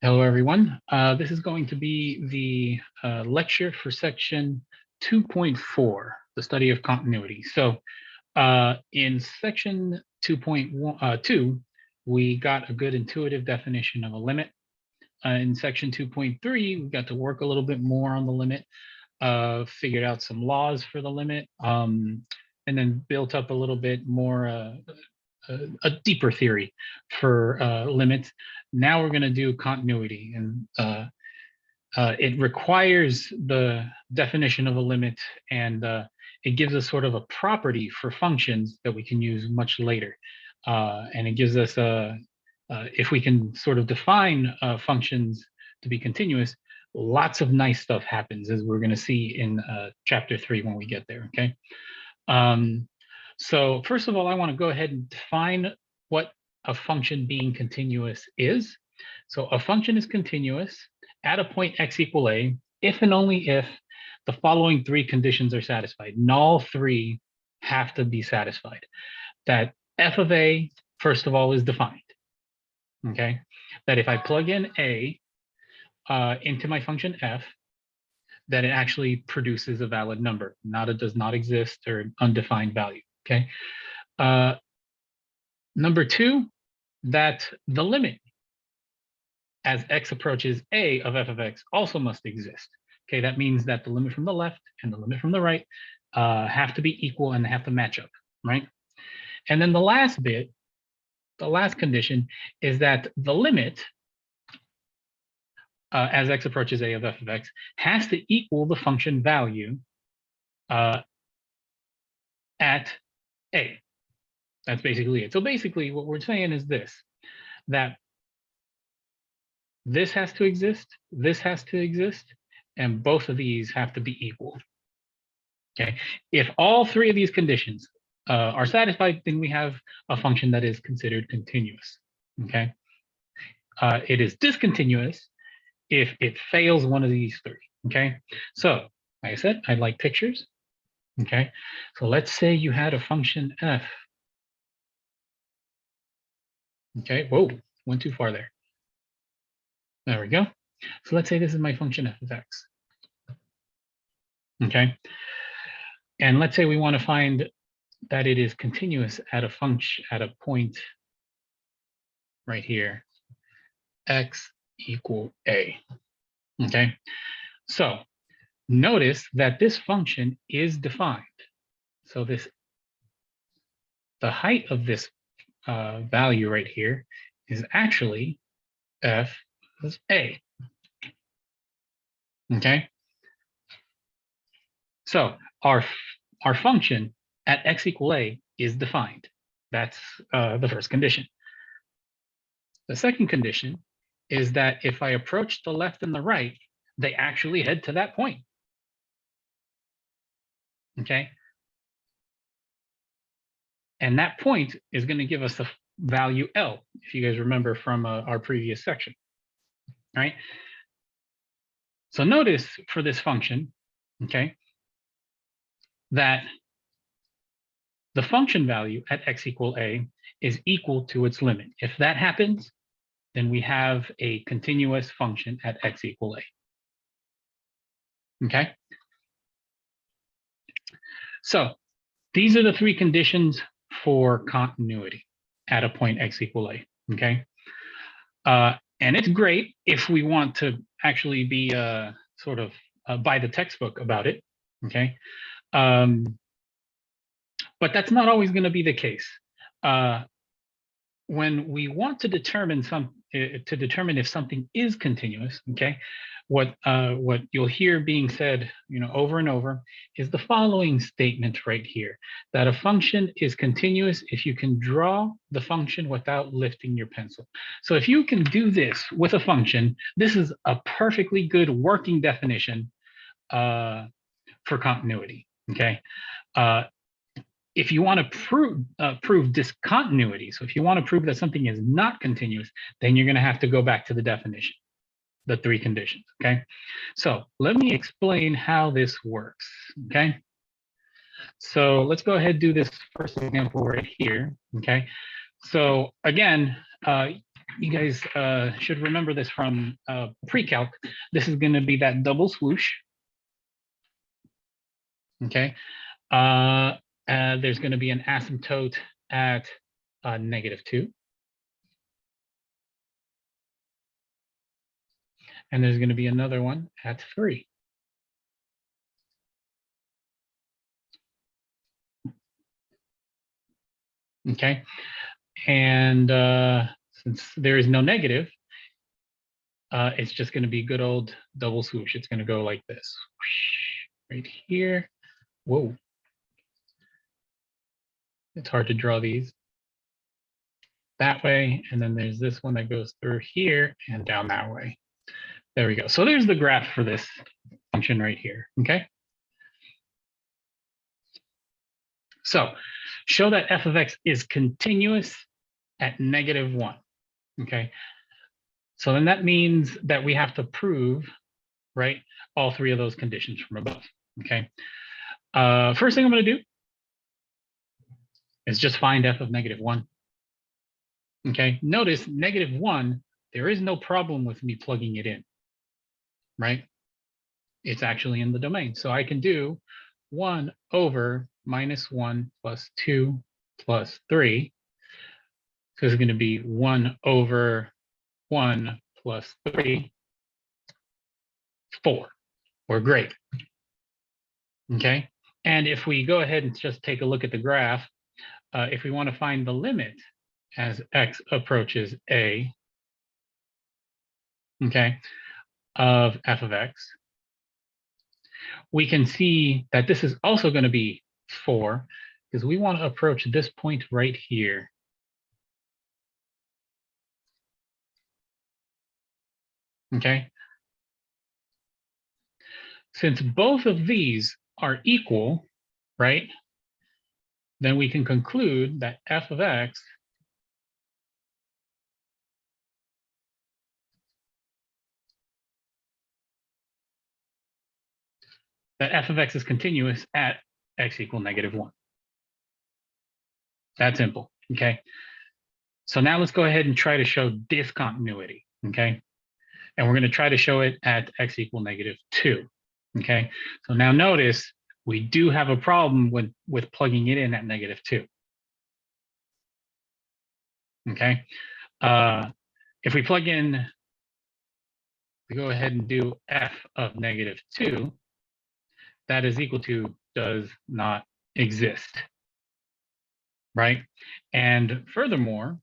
Hello, everyone. This is going to be the lecture for section 2.4, the study of continuity. So in section 2.2, we got a good intuitive definition of a limit. In section 2.3, we got to work a little bit more on the limit, figured out some laws for the limit, and then built up a little bit more a deeper theory for limits. Now we're going to do continuity, and it requires the definition of a limit, and it gives us sort of a property for functions that we can use much later. And it gives us if we can sort of define functions to be continuous, lots of nice stuff happens, as we're going to see in chapter 3 when we get there. Okay. So first of all, I want to go ahead and define what a function being continuous is. So a function is continuous at a point x equal a if and only if the following three conditions are satisfied. And all three have to be satisfied. That f of a, first of all, is defined. Okay, that if I plug in a into my function f, that it actually produces a valid number, not a does not exist or undefined value. Okay. Number two, that the limit as x approaches a of f of x also must exist. Okay, that means that the limit from the left and the limit from the right have to be equal and they have to match up, right? And then the last bit, the last condition, is that the limit as x approaches a of f of x has to equal the function value at a. That's basically it. So basically what we're saying is this, that this has to exist, this has to exist, and both of these have to be equal. Okay, if all three of these conditions are satisfied, then we have a function that is considered continuous. Okay, it is discontinuous if it fails one of these three. Okay, so like I said, I like pictures. Okay, so let's say you had a function f. Okay, whoa, went too far there. There we go. So let's say this is my function f of x. Okay, and let's say we want to find that it is continuous at a function at a point right here, x equal a. Okay, so notice that this function is defined. So the height of this value right here is actually f is a. Okay, so our function at x equal a is defined. That's the first condition. The second condition is that if I approach the left and the right, they actually head to that point. Okay, and that point is going to give us the value L, if you guys remember from our previous section. All right, so notice for this function, okay, that the function value at x equal a is equal to its limit. If that happens, then we have a continuous function at x equal a. Okay, so these are the three conditions for continuity at a point x equal a. Okay, and it's great if we want to actually be sort of by the textbook about it. Okay, but that's not always going to be the case. When we want to determine if something is continuous, okay, what you'll hear being said, over and over, is the following statement right here: that a function is continuous if you can draw the function without lifting your pencil. So if you can do this with a function, this is a perfectly good working definition for continuity. Okay. If you want to prove discontinuity, so if you want to prove that something is not continuous, then you're going to have to go back to the definition, the three conditions. Okay, so let me explain how this works. Okay, so let's go ahead and do this first example right here. Okay, so again, you guys should remember this from pre-calc. This is going to be that double swoosh. Okay. There's going to be an asymptote at -2. And there's going to be another one at 3. Okay. And since there is no negative, it's just going to be good old double swoosh. It's going to go like this. Right here. Whoa. It's hard to draw these. That way. And then there's this one that goes through here and down that way. There we go. So there's the graph for this function right here. Okay. So show that f of x is continuous at -1. Okay. So then that means that we have to prove, right, all 3 of those conditions from above. Okay. First thing I'm going to do is just find f of -1. Okay. Notice -1, there is no problem with me plugging it in, right? It's actually in the domain. So I can do 1 over -1 plus 2 plus 3. So it's going to be 1 over 1 plus 3, 4. We're great. Okay. And if we go ahead and just take a look at the graph, if we want to find the limit as x approaches a, okay, of f of x, we can see that this is also going to be 4 because we want to approach this point right here. Okay. Since both of these are equal, right, then we can conclude that f of x is continuous at x equal -1. That simple. Okay. So now let's go ahead and try to show discontinuity. Okay. And we're going to try to show it at x equal -2. Okay. So now notice we do have a problem with plugging it in at -2. Okay. If we plug in, we go ahead and do f of -2, that is equal to does not exist. Right. And furthermore,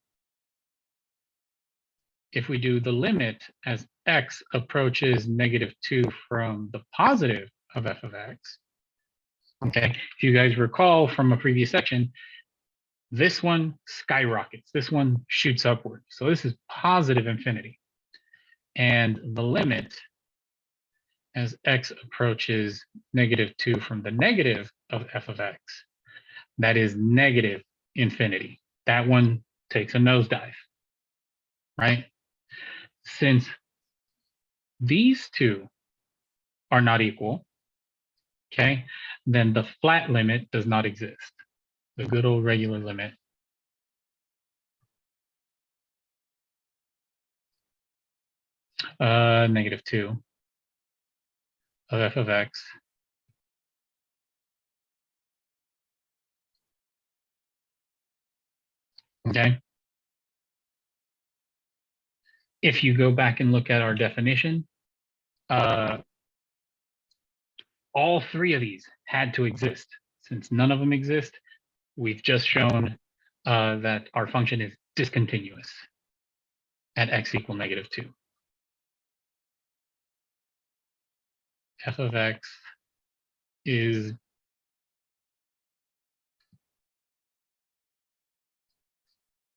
if we do the limit as x approaches -2 from the positive of f of x, okay, if you guys recall from a previous section, this one skyrockets, this one shoots upward. So this is positive infinity. And the limit as x approaches -2 from the negative of f of x, that is negative infinity. That one takes a nosedive, right? Since these two are not equal, okay, then the flat limit does not exist. The good old regular limit. -2 of f of x okay. If you go back and look at our definition, all 3 of these had to exist. Since none of them exist, we've just shown that our function is discontinuous at x equal -2. F of x is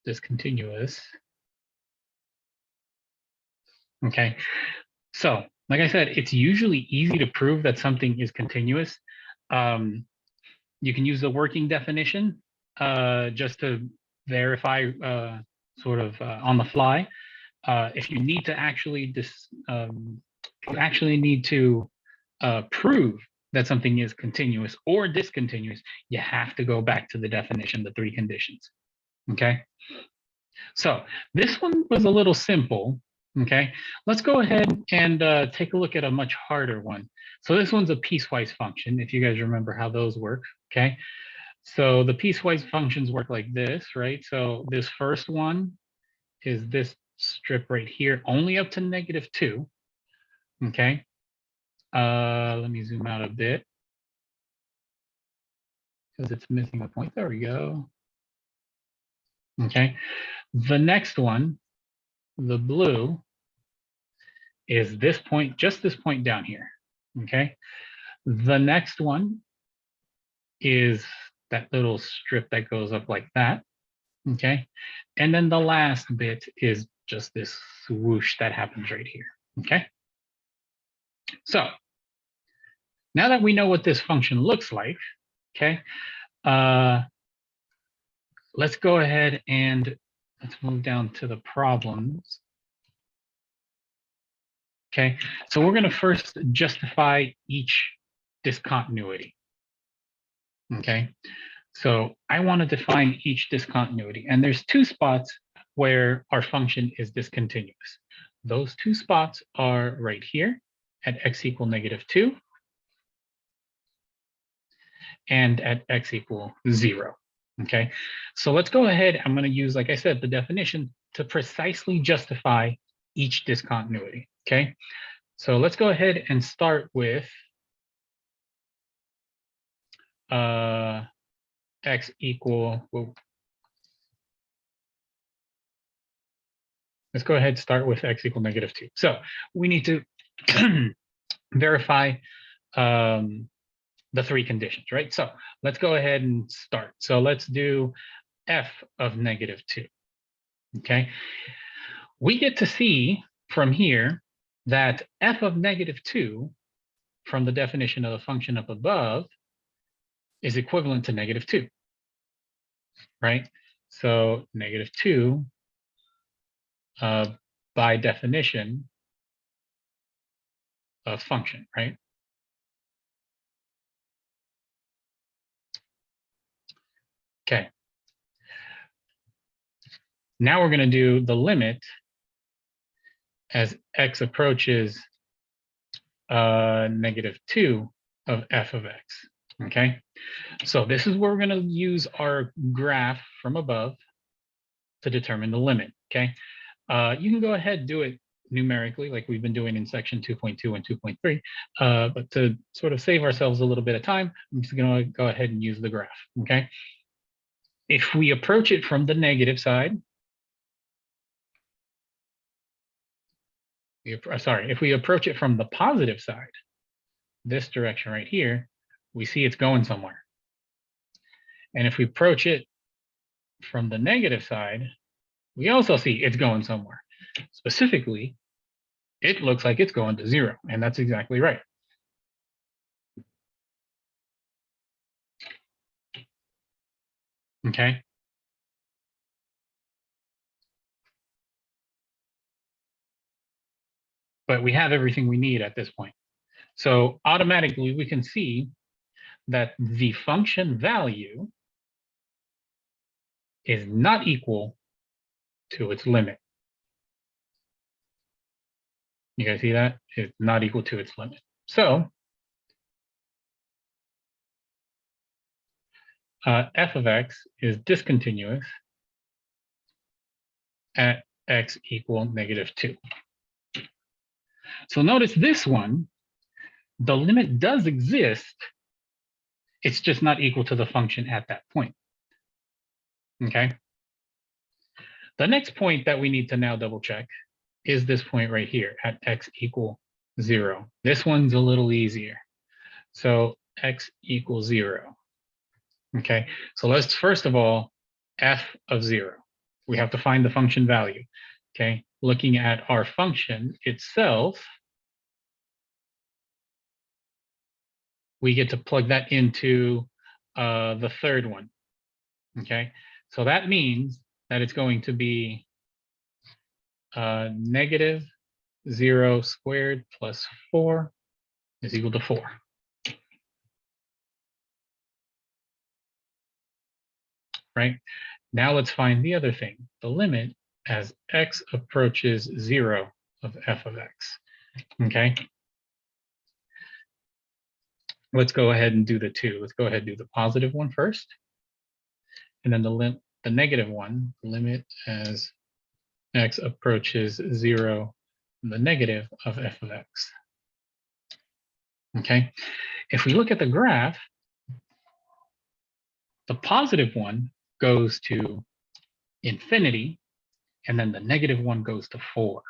discontinuous. Okay, so like I said, it's usually easy to prove that something is continuous. You can use the working definition just to verify sort of on the fly. If you need to actually prove that something is continuous or discontinuous, you have to go back to the definition, the 3 conditions. Okay. So this one was a little simple, okay? Let's go ahead and take a look at a much harder one. So this one's a piecewise function, if you guys remember how those work, okay? So the piecewise functions work like this, right? So this first one is this strip right here, only up to -2, okay? Let me zoom out a bit because it's missing a point. There we go. Okay. The next one, the blue, is this point, just this point down here. Okay. The next one is that little strip that goes up like that. Okay. And then the last bit is just this swoosh that happens right here. Okay. So now that we know what this function looks like, okay, let's go ahead and let's move down to the problems. Okay, so we're going to first justify each discontinuity. Okay, so I want to define each discontinuity, and there's two spots where our function is discontinuous. Those two spots are right here at x equal -2 and at x equal 0. Okay, so let's go ahead. I'm going to use, like I said, the definition to precisely justify each discontinuity. Okay, so let's go ahead and start with x equal, well, let's go ahead and start with x equal -2. So we need to verify the three conditions, right? So let's go ahead and start. So let's do f of -2, okay? We get to see from here that f of -2 from the definition of the function up above is equivalent to -2, right? So -2 by definition of function, right? Okay. Now we're going to do the limit as x approaches -2 of f of x. Okay. So this is where we're going to use our graph from above to determine the limit. Okay. You can go ahead and do it numerically like we've been doing in section 2.2 and 2.3. But to sort of save ourselves a little bit of time, I'm just going to go ahead and use the graph. Okay. If we approach it from the negative side, if we approach it from the positive side, this direction right here, we see it's going somewhere. And if we approach it from the negative side, we also see it's going somewhere. Specifically, it looks like it's going to 0, and that's exactly right. Okay. But we have everything we need at this point. So automatically we can see that the function value is not equal to its limit. You guys see that? It's not equal to its limit. So f of x is discontinuous at x equal -2. So notice this one, the limit does exist. It's just not equal to the function at that point. Okay. The next point that we need to now double check is this point right here at x equal 0. This one's a little easier. So x equals 0. Okay, so let's first of all, f of 0. We have to find the function value. Okay, looking at our function itself, we get to plug that into the third one. Okay, so that means that it's going to be -0 squared plus 4 is equal to 4. Right? Now let's find the other thing, the limit as x approaches 0 of f of x, okay? Let's go ahead and do the two. Let's go ahead and do the positive one first. And then the negative one, limit as x approaches 0, the negative of f of x. Okay, if we look at the graph, the positive one goes to infinity, and then the negative one goes to 4.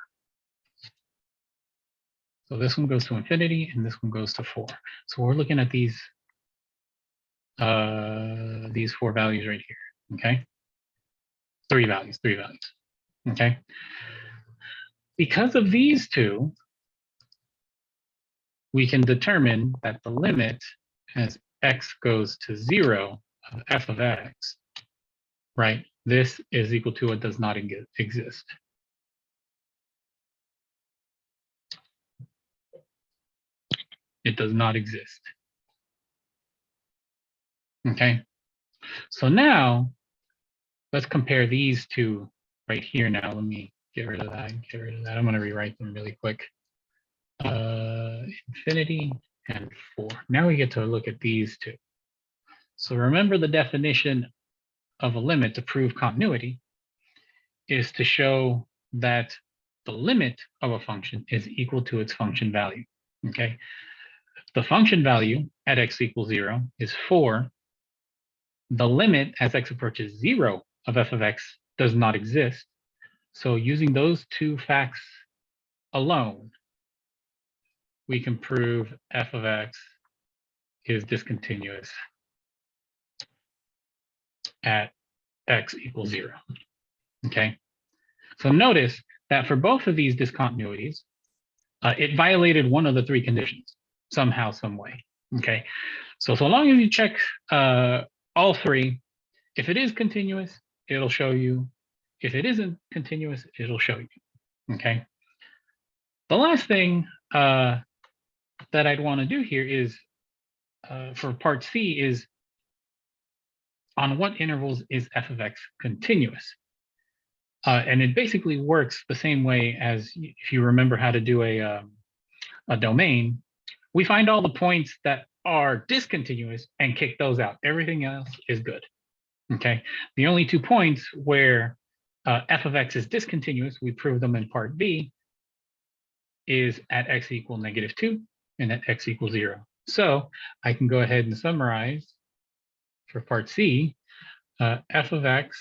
So this one goes to infinity, and this one goes to 4. So we're looking at these 4 values right here, okay? 3 values, okay? Because of these two, we can determine that the limit as x goes to 0 of f of x, right? This is equal to it does not exist. It does not exist. Okay, so now let's compare these two right here now. Let me get rid of that, I'm gonna rewrite them really quick. Infinity and 4. Now we get to look at these two. So remember the definition of a limit to prove continuity is to show that the limit of a function is equal to its function value, okay? The function value at x equals 0 is 4. The limit as x approaches 0 of f of x does not exist. So using those two facts alone, we can prove f of x is discontinuous at x equals 0, okay? So notice that for both of these discontinuities, it violated one of the 3 conditions, somehow, some way, okay? So long as you check all 3, if it is continuous, it'll show you. If it isn't continuous, it'll show you, okay? The last thing that I'd want to do here is, for part C, is on what intervals is f of x continuous? And it basically works the same way as if you remember how to do a domain. We find all the points that are discontinuous and kick those out. Everything else is good, okay? The only 2 points where f of x is discontinuous, we prove them in part B, is at x equal -2 and at x equals 0. So I can go ahead and summarize for part C, f of x